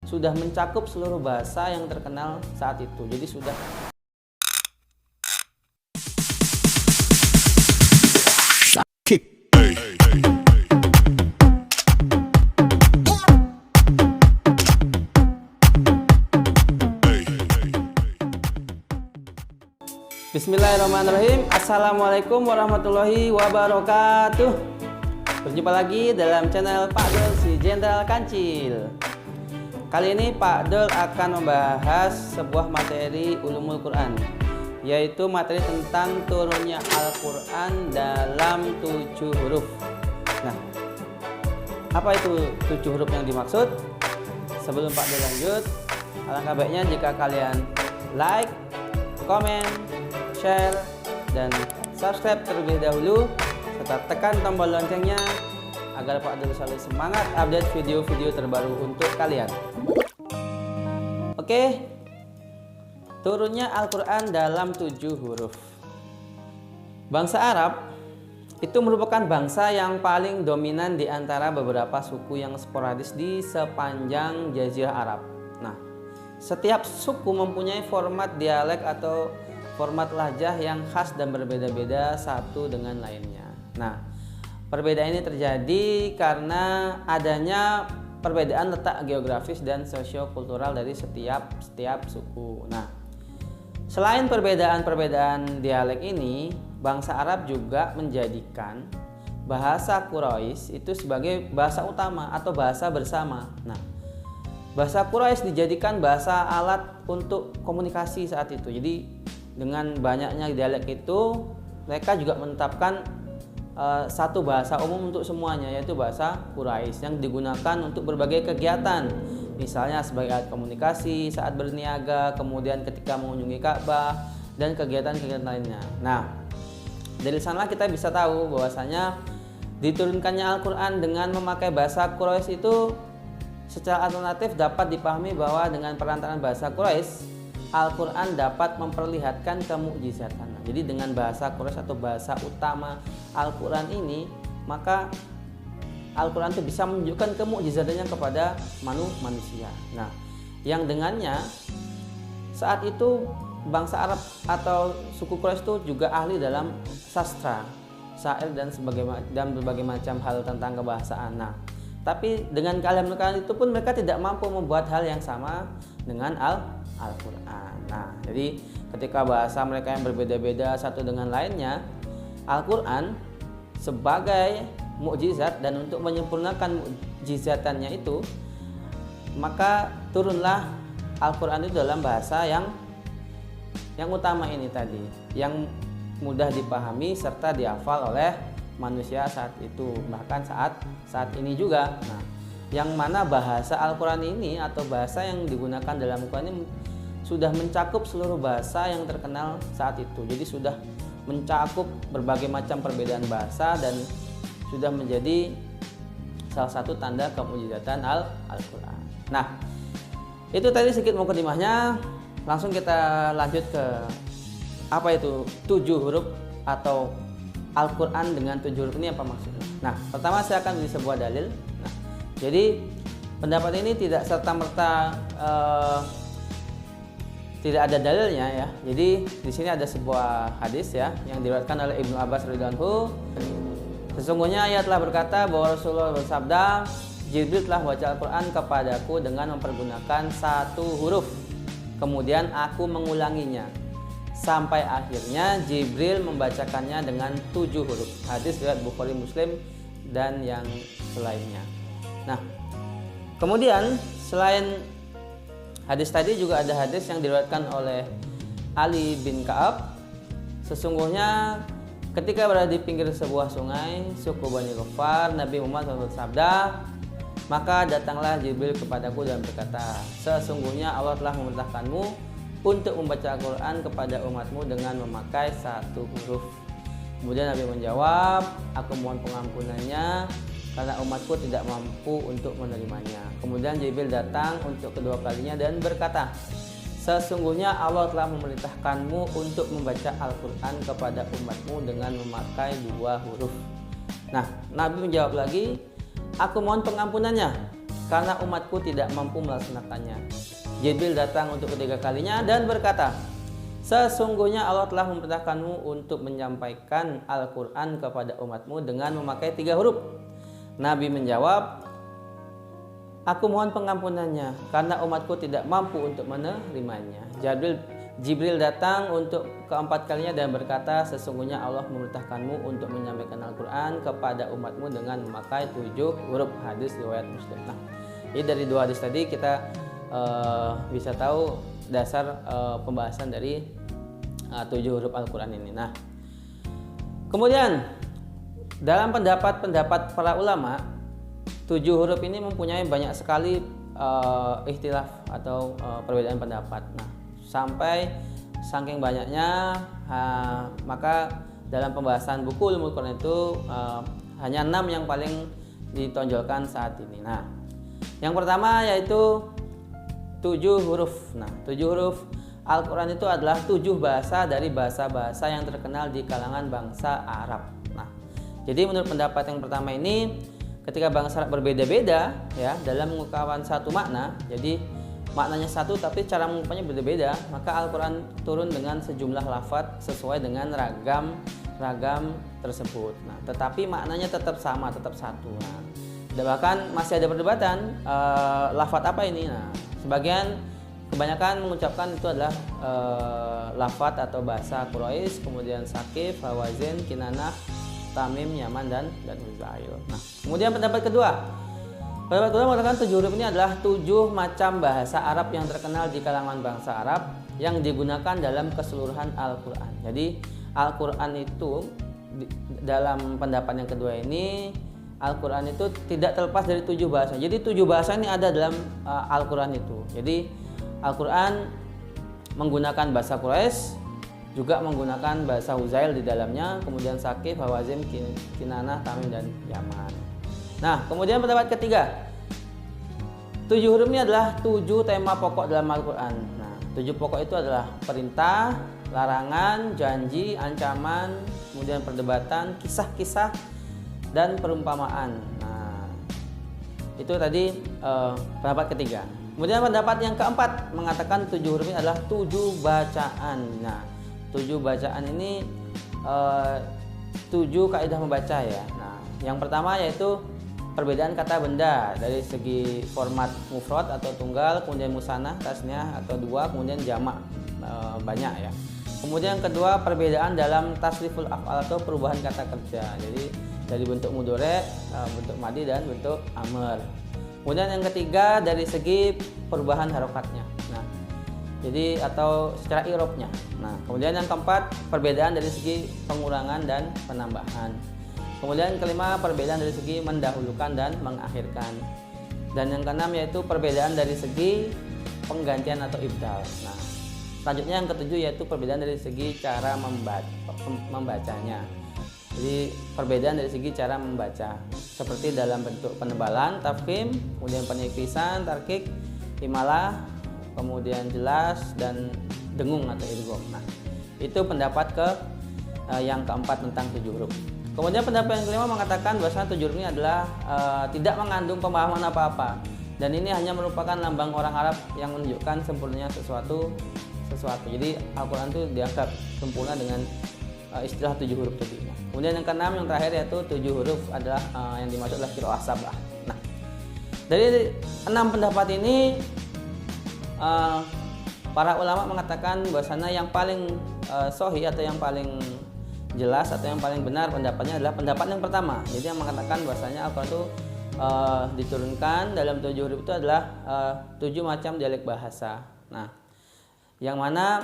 sudah mencakup seluruh bahasa yang terkenal saat itu. Jadi sudah Bismillahirrahmanirrahim. Assalamualaikum warahmatullahi wabarakatuh. Berjumpa lagi dalam channel Pak Dol si Jenderal Kancil. Kali ini Pak Dol akan membahas sebuah materi ulumul Quran, yaitu materi tentang turunnya Al-Quran dalam 7 huruf. Nah, apa itu 7 huruf yang dimaksud? Sebelum Pak Dol lanjut, alangkah baiknya jika kalian like, komen, share, dan subscribe terlebih dahulu, serta tekan tombol loncengnya agar Pak Dol selalu semangat update video-video terbaru untuk kalian. Oke, turunnya Al-Quran dalam 7 huruf. Bangsa Arab itu merupakan bangsa yang paling dominan di antara beberapa suku yang sporadis di sepanjang Jazirah Arab. Nah, setiap suku mempunyai format dialek atau format lahjah yang khas dan berbeda-beda satu dengan lainnya. Nah, perbedaan ini terjadi karena adanya perbedaan letak geografis dan sosiokultural dari setiap suku. Nah, selain perbedaan dialek ini, bangsa Arab juga menjadikan bahasa Quraisy itu sebagai bahasa utama atau bahasa bersama. Nah, bahasa Quraisy dijadikan bahasa alat untuk komunikasi saat itu. Jadi dengan banyaknya dialek itu, mereka juga menetapkan satu bahasa umum untuk semuanya, yaitu bahasa Quraisy yang digunakan untuk berbagai kegiatan, misalnya sebagai alat komunikasi saat berniaga, kemudian ketika mengunjungi Ka'bah, dan kegiatan-kegiatan lainnya. Nah, dari sana kita bisa tahu bahwasanya diturunkannya Al-Quran dengan memakai bahasa Quraisy itu secara alternatif dapat dipahami bahwa dengan perantaraan bahasa Quraisy, Al-Quran dapat memperlihatkan kemukjizatan. Jadi dengan bahasa Quraisy atau bahasa utama Al-Quran ini, maka Al-Quran itu bisa menunjukkan kemukjizatannya kepada manusia. Nah, yang dengannya saat itu bangsa Arab atau suku Quraisy itu juga ahli dalam sastra, syair dan berbagai macam hal tentang kebahasaan. Nah, tapi dengan kalimat itu pun mereka tidak mampu membuat hal yang sama dengan Al-Quran. Nah, jadi ketika bahasa mereka yang berbeda-beda satu dengan lainnya, Al-Quran sebagai mukjizat dan untuk menyempurnakan mukjizatannya itu, maka turunlah Al-Quran itu dalam bahasa yang utama ini tadi, yang mudah dipahami serta dihafal oleh manusia saat itu, bahkan saat ini juga. Nah, yang mana bahasa Al-Quran ini atau bahasa yang digunakan dalam Al-Quran ini sudah mencakup seluruh bahasa yang terkenal saat itu. Jadi sudah mencakup berbagai macam perbedaan bahasa dan sudah menjadi salah satu tanda kemujizatan Al-Quran. Nah, itu tadi sedikit mukadimahnya. Langsung kita lanjut ke apa itu 7 huruf atau Al-Quran dengan 7 huruf ini apa maksudnya. Nah, pertama saya akan beri sebuah dalil. Nah, jadi pendapat ini tidak serta-merta tidak ada dalilnya ya. Jadi di sini ada sebuah hadis ya yang diriwayatkan oleh Ibnu Abbas radhiyallahu anhu. Sesungguhnya ia telah berkata bahwa Rasulullah bersabda, Jibril telah membaca Al-Quran kepadaku dengan mempergunakan 1 huruf. Kemudian aku mengulanginya sampai akhirnya Jibril membacakannya dengan 7 huruf. Hadis riwayat Bukhari, Muslim, dan yang selainnya. Nah, kemudian selain hadis tadi juga ada hadis yang diriwayatkan oleh Ali bin Ka'ab. Sesungguhnya ketika berada di pinggir sebuah sungai suku Bani Ghaffar, Nabi Muhammad SAW bersabda, maka datanglah Jibril kepadaku dan berkata, sesungguhnya Allah telah memerintahkanmu untuk membaca Al-Quran kepada umatmu dengan memakai 1 huruf. Kemudian Nabi menjawab, aku mohon pengampunannya karena umatku tidak mampu untuk menerimanya. Kemudian Jibril datang untuk kedua kalinya dan berkata, sesungguhnya Allah telah memerintahkanmu untuk membaca Al-Quran kepada umatmu dengan memakai 2 huruf. Nah, Nabi menjawab lagi, aku mohon pengampunannya karena umatku tidak mampu melaksanakannya. Jibril datang untuk ketiga kalinya dan berkata, sesungguhnya Allah telah memerintahkanmu untuk menyampaikan Al-Quran kepada umatmu dengan memakai 3 huruf. Nabi menjawab, aku mohon pengampunannya karena umatku tidak mampu untuk menerimanya. Jibril datang untuk keempat kalinya dan berkata, sesungguhnya Allah memerintahkanmu untuk menyampaikan Al-Quran kepada umatmu dengan memakai 7 huruf. Hadis riwayat Muslim. Nah, jadi dari 2 hadis tadi kita bisa tahu dasar pembahasan dari 7 huruf Al-Quran ini. Nah, kemudian dalam pendapat para ulama, 7 huruf ini mempunyai banyak sekali ikhtilaf atau perbedaan pendapat. Nah, sampai saking banyaknya, maka dalam pembahasan buku Ulumul Quran itu hanya 6 yang paling ditonjolkan saat ini. Nah, yang pertama yaitu 7 huruf. Nah, 7 huruf Al-Quran itu adalah 7 bahasa dari bahasa-bahasa yang terkenal di kalangan bangsa Arab. Nah, jadi menurut pendapat yang pertama ini, ketika bangsa Arab berbeda-beda ya dalam mengungkapkan satu makna, jadi maknanya satu tapi cara mengungkapnya berbeda, maka Al-Quran turun dengan sejumlah lafaz sesuai dengan ragam tersebut. Nah, tetapi maknanya tetap sama, tetap satu. Nah, bahkan masih ada perdebatan lafaz apa ini. Nah, kebanyakan mengucapkan itu adalah lafaz atau bahasa Quraisy, kemudian Saqif, Hawazin, Kinanah, Tamim, Yaman dan Huzail. Nah, kemudian pendapat kedua mengatakan 7 huruf ini adalah 7 macam bahasa Arab yang terkenal di kalangan bangsa Arab yang digunakan dalam keseluruhan Al-Quran. Jadi Al-Quran itu dalam pendapat yang kedua ini, Al-Quran itu tidak terlepas dari 7 bahasa. Jadi 7 bahasa ini ada dalam Al-Quran itu. Jadi Al-Quran menggunakan bahasa Quraisy, juga menggunakan bahasa Huzail di dalamnya, kemudian Saqif, Hawazin, Kinanah, Tamim dan Yaman. Nah, kemudian pendapat ketiga, 7 huruf ini adalah 7 tema pokok dalam Al-Quran. Nah, 7 pokok itu adalah perintah, larangan, janji, ancaman, kemudian perdebatan, kisah-kisah, dan perumpamaan. Nah, itu tadi pendapat ketiga. Kemudian pendapat yang keempat mengatakan 7 huruf ini adalah 7 bacaan. Nah, 7 bacaan ini 7 kaidah membaca ya. Nah, yang pertama yaitu perbedaan kata benda dari segi format mufrad atau tunggal, kemudian musanah tasniah atau 2, kemudian jamak banyak ya. Kemudian kedua, perbedaan dalam tasriful af'al atau perubahan kata kerja. Jadi dari bentuk mudhari', bentuk madi dan bentuk amr. Kemudian yang ketiga dari segi perubahan harokatnya. Nah, jadi atau secara i'rabnya. Nah, kemudian yang keempat, perbedaan dari segi pengurangan dan penambahan. Kemudian kelima, perbedaan dari segi mendahulukan dan mengakhirkan. Dan yang keenam yaitu perbedaan dari segi penggantian atau ibdal. Nah, selanjutnya yang ketujuh yaitu perbedaan dari segi cara membacanya. Jadi perbedaan dari segi cara membaca, seperti dalam bentuk penebalan, tafkhim, kemudian penipisan, tarkik, imalah, kemudian jelas dan dengung atau idgham. Nah, itu pendapat yang keempat tentang 7 huruf. Kemudian pendapat yang kelima mengatakan bahwa 7 huruf ini adalah tidak mengandung pemahaman apa-apa, dan ini hanya merupakan lambang orang Arab yang menunjukkan sempurnanya sesuatu. Jadi Al-Quran itu dianggap sempurna dengan istilah 7 huruf tadi. Kemudian yang keenam, yang terakhir yaitu 7 huruf adalah yang dimaksud adalah qiraah sab'ah. Nah, dari 6 pendapat ini para ulama mengatakan bahwasanya yang paling sahih atau yang paling jelas atau yang paling benar pendapatnya adalah pendapat yang pertama. Jadi yang mengatakan bahwasanya Al-Quran itu diturunkan dalam 7 huruf itu adalah 7 macam dialek bahasa. Nah, yang mana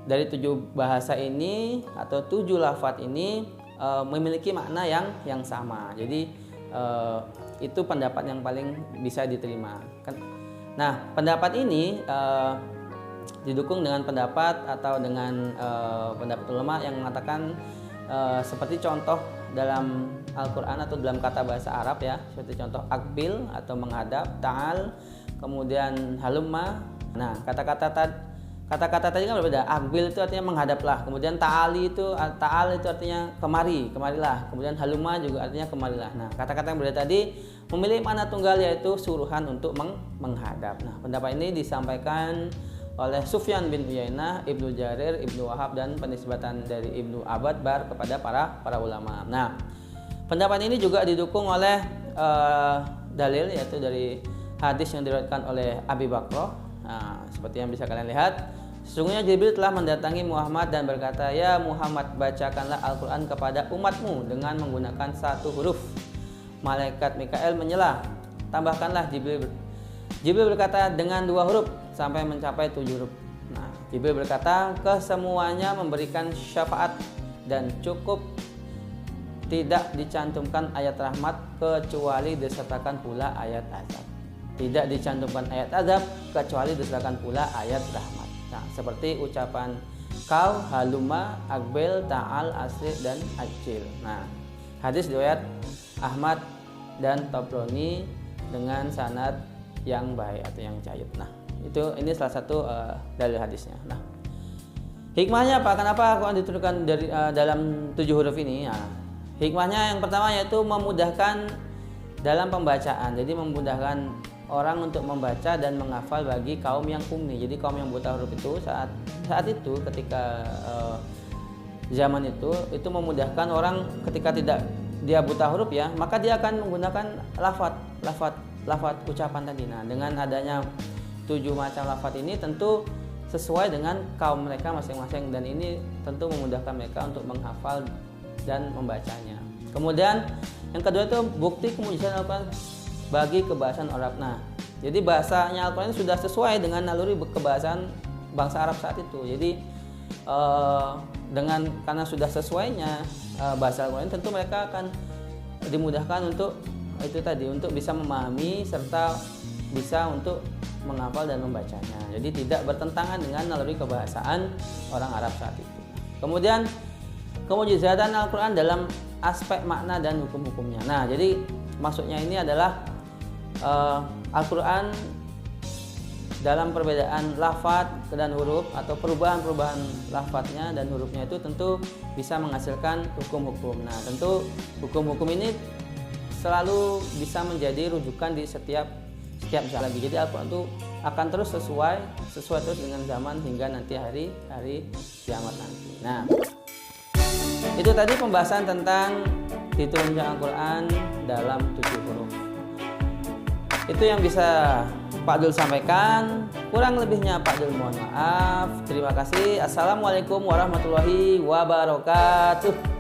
dari 7 bahasa ini atau 7 lafaz ini memiliki makna yang sama. Jadi itu pendapat yang paling bisa diterima. Nah, pendapat ini didukung dengan pendapat atau dengan pendapat ulama yang mengatakan seperti contoh dalam Al-Quran atau dalam kata bahasa Arab ya, seperti contoh akbil atau menghadap, ta'al, kemudian halumma. Nah, kata-kata Kata-kata tadi kan berbeda. Akbil itu artinya menghadaplah. Kemudian ta'al itu artinya kemarilah. Kemudian haluma juga artinya kemarilah. Nah, kata-kata yang berbeda tadi memilih makna tunggal yaitu suruhan untuk menghadap. Nah, pendapat ini disampaikan oleh Sufyan bin Uyainah, Ibnu Jarir, Ibnu Wahab dan penisbatan dari Ibnu Abad Bar kepada para ulama. Nah, pendapat ini juga didukung oleh dalil yaitu dari hadis yang diriwayatkan oleh Abi Bakrah. Nah, seperti yang bisa kalian lihat, sesungguhnya Jibril telah mendatangi Muhammad dan berkata, "Ya Muhammad, bacakanlah Al-Quran kepada umatmu dengan menggunakan satu huruf." Malaikat Mikael menyela, "Tambahkanlah Jibril." Jibril berkata, "Dengan dua huruf," sampai mencapai 7 huruf. Nah, Jibril berkata, "Kesemuanya memberikan syafaat dan cukup, tidak dicantumkan ayat rahmat kecuali disertakan pula ayat azab. Tidak dicantumkan ayat azab kecuali disertakan pula ayat rahmat." Nah, seperti ucapan kau, haluma, akbil, ta'al, asri, dan ajil. Nah, hadis riwayat Ahmad dan Tabrani dengan sanad yang baik atau yang jayyid. Nah, ini salah satu dalil hadisnya. Nah, hikmahnya apa? Kenapa Al-Quran diturunkan dalam 7 huruf ini? Nah, hikmahnya yang pertama yaitu memudahkan dalam pembacaan. Jadi memudahkan orang untuk membaca dan menghafal bagi kaum yang ummi. Jadi kaum yang buta huruf itu saat itu ketika zaman itu memudahkan orang ketika tidak dia buta huruf ya, maka dia akan menggunakan lafaz ucapan tadi. Nah, dengan adanya 7 macam lafaz ini tentu sesuai dengan kaum mereka masing-masing dan ini tentu memudahkan mereka untuk menghafal dan membacanya. Kemudian yang kedua itu bukti kemujizatan Al-Quran bagi kebahasaan Arab. Nah, jadi bahasanya Al-Quran sudah sesuai dengan naluri kebahasaan bangsa Arab saat itu. Jadi karena sudah sesuainya bahasa Al-Quran, tentu mereka akan dimudahkan untuk untuk bisa memahami serta bisa untuk menghafal dan membacanya. Jadi tidak bertentangan dengan naluri kebahasaan orang Arab saat itu. Kemudian kemujizatan Al-Quran dalam aspek makna dan hukum-hukumnya. Nah, jadi maksudnya ini adalah Al-Quran dalam perbedaan lafaz dan huruf atau perubahan-perubahan lafaznya dan hurufnya itu tentu bisa menghasilkan hukum-hukum. Nah, tentu hukum-hukum ini selalu bisa menjadi rujukan di setiap zaman lagi. Jadi Al-Quran itu akan terus sesuai terus dengan zaman hingga nanti hari kiamat nanti. Nah, itu tadi pembahasan tentang diturunkan Al-Quran dalam 7 huruf. Itu yang bisa Pak Dul sampaikan. Kurang lebihnya Pak Dul mohon maaf. Terima kasih. Assalamualaikum warahmatullahi wabarakatuh.